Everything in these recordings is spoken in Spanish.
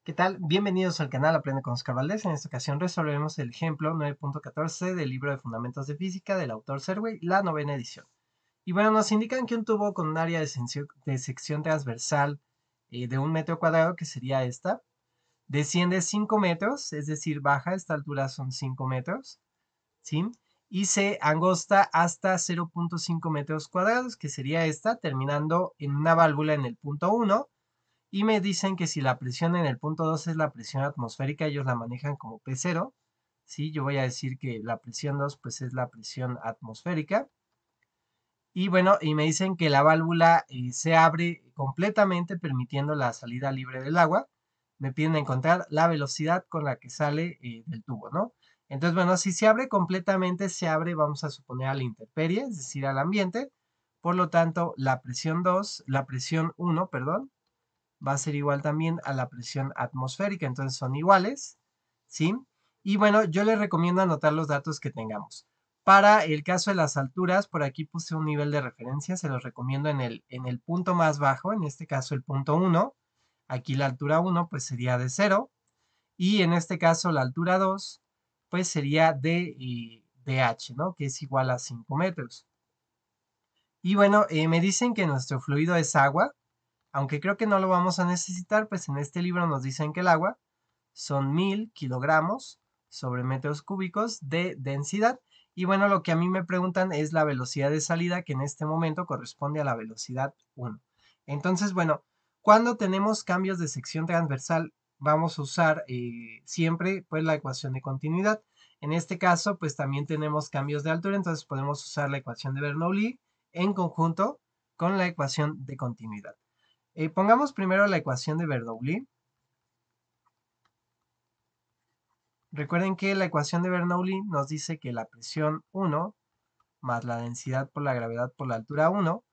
¿Qué tal? Bienvenidos al canal Aprende con Oscar Valdez. En esta ocasión resolveremos el ejemplo 9.14 del libro de Fundamentos de Física del autor Serway, la novena edición. Y bueno, nos indican que un tubo con un área de sección transversal de 1 metro cuadrado, que sería esta, desciende 5 metros, es decir, baja, esta altura son 5 metros, ¿sí? Y se angosta hasta 0.5 metros cuadrados, que sería esta, terminando en una válvula en el punto 1, y me dicen que si la presión en el punto 2 es la presión atmosférica, ellos la manejan como P0, ¿sí? Yo voy a decir que la presión 2 pues es la presión atmosférica. Y bueno, y me dicen que la válvula se abre completamente permitiendo la salida libre del agua. Me piden encontrar la velocidad con la que sale del tubo, ¿no? Entonces, bueno, si se abre completamente, se abre, vamos a suponer, a la intemperie, es decir, al ambiente. Por lo tanto, la presión 1, perdón, va a ser igual también a la presión atmosférica, entonces son iguales, ¿sí? Y bueno, yo les recomiendo anotar los datos que tengamos. Para el caso de las alturas, por aquí puse un nivel de referencia, se los recomiendo en el punto más bajo, en este caso el punto 1, aquí la altura 1 pues sería de 0, y en este caso la altura 2 pues sería de h, ¿no? Que es igual a 5 metros. Y bueno, me dicen que nuestro fluido es agua, aunque creo que no lo vamos a necesitar, pues en este libro nos dicen que el agua son 1000 kilogramos sobre metros cúbicos de densidad. Y bueno, lo que a mí me preguntan es la velocidad de salida, que en este momento corresponde a la velocidad 1. Entonces, bueno, cuando tenemos cambios de sección transversal, vamos a usar siempre pues la ecuación de continuidad. En este caso, pues también tenemos cambios de altura, entonces podemos usar la ecuación de Bernoulli en conjunto con la ecuación de continuidad. Pongamos primero la ecuación de Bernoulli. Recuerden que la ecuación de Bernoulli nos dice que la presión 1 más la densidad por la gravedad por la altura 1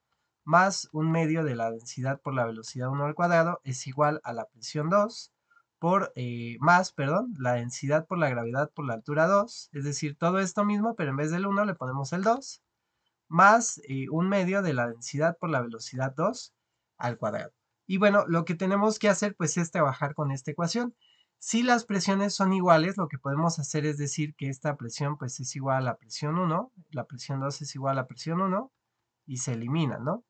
más un medio de la densidad por la velocidad 1 al cuadrado es igual a la presión 2 la densidad por la gravedad por la altura 2, es decir, todo esto mismo, pero en vez del 1 le ponemos el 2, más un medio de la densidad por la velocidad 2 al cuadrado. Y bueno, lo que tenemos que hacer pues es trabajar con esta ecuación. Si las presiones son iguales, lo que podemos hacer es decir que esta presión pues es igual a la presión 1, la presión 2 es igual a la presión 1 y se elimina, ¿no?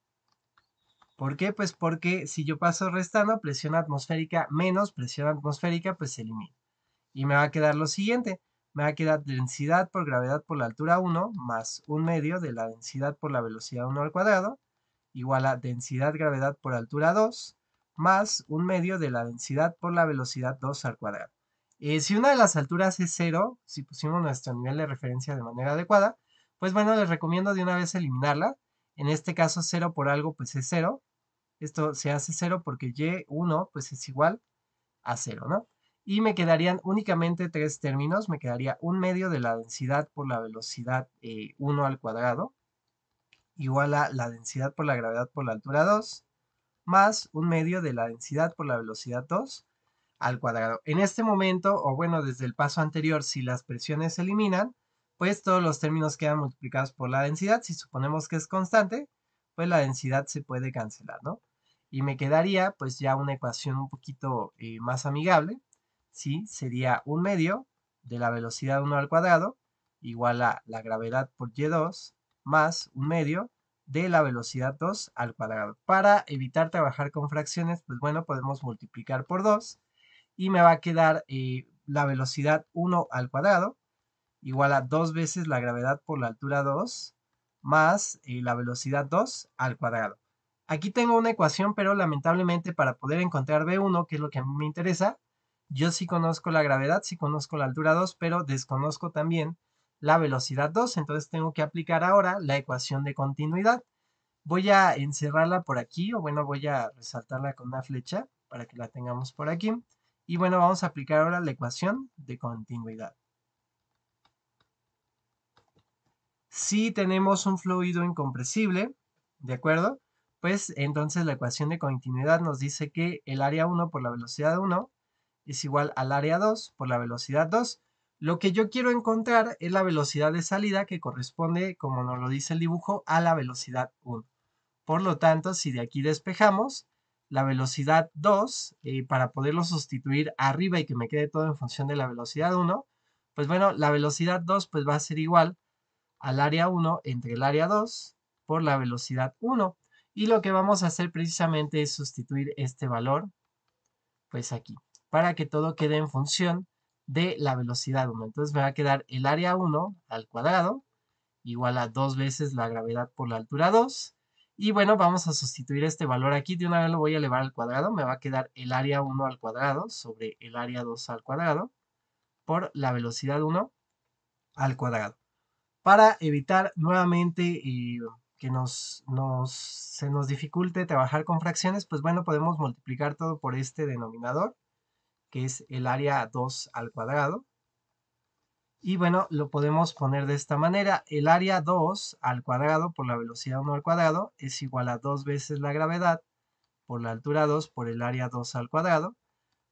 ¿Por qué? Pues porque si yo paso restando presión atmosférica menos presión atmosférica pues se elimina. Y me va a quedar lo siguiente, me va a quedar densidad por gravedad por la altura 1 más un medio de la densidad por la velocidad 1 al cuadrado igual a densidad gravedad por altura 2 más un medio de la densidad por la velocidad 2 al cuadrado. Si una de las alturas es 0, si pusimos nuestro nivel de referencia de manera adecuada, pues bueno, les recomiendo de una vez eliminarla. En este caso 0 por algo pues es 0. Esto se hace 0 porque y1 pues es igual a 0, ¿no? Y me quedarían únicamente tres términos. Me quedaría un medio de la densidad por la velocidad 1 al cuadrado, igual a la densidad por la gravedad por la altura 2, más un medio de la densidad por la velocidad 2 al cuadrado. En este momento, o bueno, desde el paso anterior, si las presiones se eliminan, pues todos los términos quedan multiplicados por la densidad. Si suponemos que es constante, pues la densidad se puede cancelar, ¿no? Y me quedaría pues ya una ecuación un poquito más amigable, ¿sí? Sería un medio de la velocidad 1 al cuadrado igual a la gravedad por y2 más un medio de la velocidad 2 al cuadrado. Para evitar trabajar con fracciones, pues bueno, podemos multiplicar por 2 y me va a quedar la velocidad 1 al cuadrado igual a 2 veces la gravedad por la altura 2 más la velocidad 2 al cuadrado. Aquí tengo una ecuación, pero lamentablemente para poder encontrar B1, que es lo que a mí me interesa, yo sí conozco la gravedad, sí conozco la altura 2, pero desconozco también la velocidad 2, entonces tengo que aplicar ahora la ecuación de continuidad. Voy a encerrarla por aquí, o bueno, voy a resaltarla con una flecha para que la tengamos por aquí. Y bueno, vamos a aplicar ahora la ecuación de continuidad. Si tenemos un fluido incompresible, ¿de acuerdo? Pues entonces la ecuación de continuidad nos dice que el área 1 por la velocidad 1 es igual al área 2 por la velocidad 2. Lo que yo quiero encontrar es la velocidad de salida que corresponde, como nos lo dice el dibujo, a la velocidad 1. Por lo tanto, si de aquí despejamos, la velocidad 2, para poderlo sustituir arriba y que me quede todo en función de la velocidad 1, pues bueno, la velocidad 2 pues va a ser igual al área 1 entre el área 2 por la velocidad 1. Y lo que vamos a hacer precisamente es sustituir este valor, pues aquí, para que todo quede en función de la velocidad 1. Entonces me va a quedar el área 1 al cuadrado igual a 2 veces la gravedad por la altura 2. Y bueno, vamos a sustituir este valor aquí. De una vez lo voy a elevar al cuadrado. Me va a quedar el área 1 al cuadrado sobre el área 2 al cuadrado por la velocidad 1 al cuadrado. Para evitar nuevamente que se nos dificulte trabajar con fracciones, pues bueno, podemos multiplicar todo por este denominador, que es el área 2 al cuadrado. Y bueno, lo podemos poner de esta manera. El área 2 al cuadrado por la velocidad 1 al cuadrado es igual a 2 veces la gravedad por la altura 2 por el área 2 al cuadrado,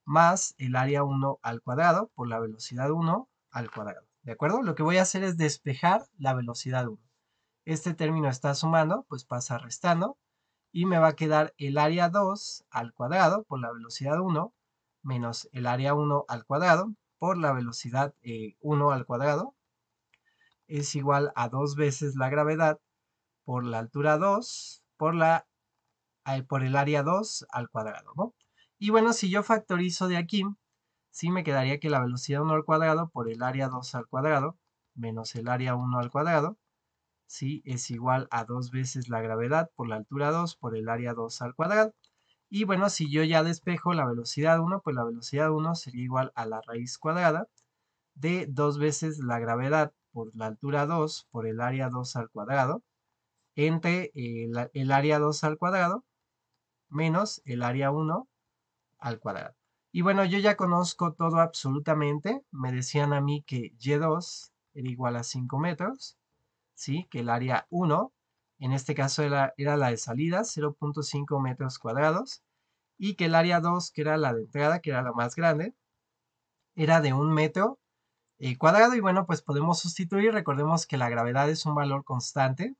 más el área 1 al cuadrado por la velocidad 1 al cuadrado. ¿De acuerdo? Lo que voy a hacer es despejar la velocidad 1. Este término está sumando, pues pasa restando. Y me va a quedar el área 2 al cuadrado por la velocidad 1 menos el área 1 al cuadrado por la velocidad 1 al cuadrado es igual a 2 veces la gravedad por la altura 2 por el área 2 al cuadrado, ¿no? Y bueno, si yo factorizo de aquí, sí me quedaría que la velocidad 1 al cuadrado por el área 2 al cuadrado menos el área 1 al cuadrado, sí, es igual a 2 veces la gravedad por la altura 2 por el área 2 al cuadrado. Y bueno, si yo ya despejo la velocidad 1, pues la velocidad 1 sería igual a la raíz cuadrada de 2 veces la gravedad por la altura 2 por el área 2 al cuadrado entre el área 2 al cuadrado menos el área 1 al cuadrado. Y bueno, yo ya conozco todo absolutamente. Me decían a mí que Y2 era igual a 5 metros, ¿sí? Que el área 1, en este caso era la de salida, 0.5 metros cuadrados, y que el área 2, que era la de entrada, que era la más grande, era de 1 metro cuadrado. Y bueno, pues podemos sustituir. Recordemos que la gravedad es un valor constante.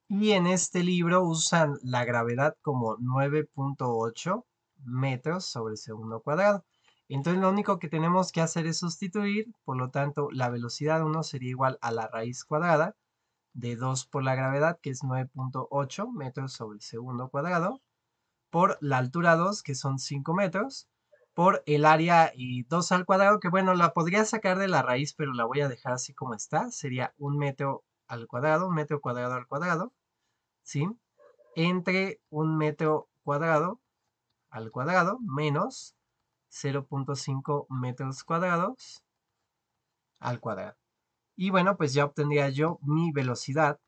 Y en este libro usan la gravedad como 9.8 metros sobre segundo cuadrado. Entonces lo único que tenemos que hacer es sustituir. Por lo tanto, la velocidad 1 sería igual a la raíz cuadrada de 2 por la gravedad, que es 9.8 metros sobre segundo cuadrado, por la altura 2, que son 5 metros, por el área 2 al cuadrado, que bueno, la podría sacar de la raíz, pero la voy a dejar así como está. Sería 1 metro al cuadrado, 1 metro cuadrado al cuadrado, ¿sí? Entre 1 metro cuadrado al cuadrado menos 0.5 metros cuadrados al cuadrado. Y bueno, pues ya obtendría yo mi velocidad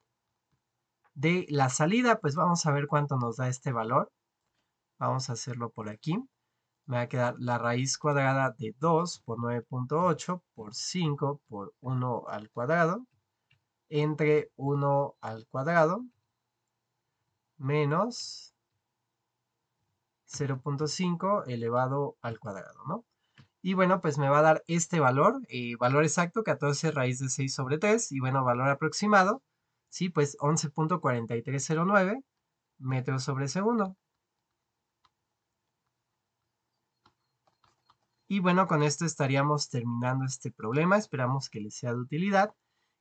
de la salida. Pues vamos a ver cuánto nos da este valor. Vamos a hacerlo por aquí. Me va a quedar la raíz cuadrada de 2 por 9.8 por 5 por 1 al cuadrado entre 1 al cuadrado menos 0.5 elevado al cuadrado, ¿no? Y bueno, pues me va a dar este valor, valor exacto, 14 raíz de 6 sobre 3, y bueno, valor aproximado, sí, pues 11.4309 metros sobre segundo. Y bueno, con esto estaríamos terminando este problema. Esperamos que les sea de utilidad.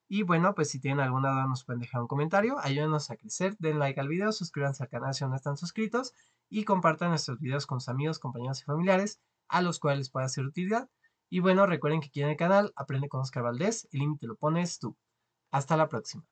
Y bueno, pues si tienen alguna duda nos pueden dejar un comentario. Ayúdenos a crecer, den like al video, suscríbanse al canal si aún no están suscritos y compartan nuestros videos con sus amigos, compañeros y familiares a los cuales les pueda ser de utilidad. Y bueno, recuerden que aquí en el canal Aprende con Oscar Valdés, el límite lo pones tú. Hasta la próxima.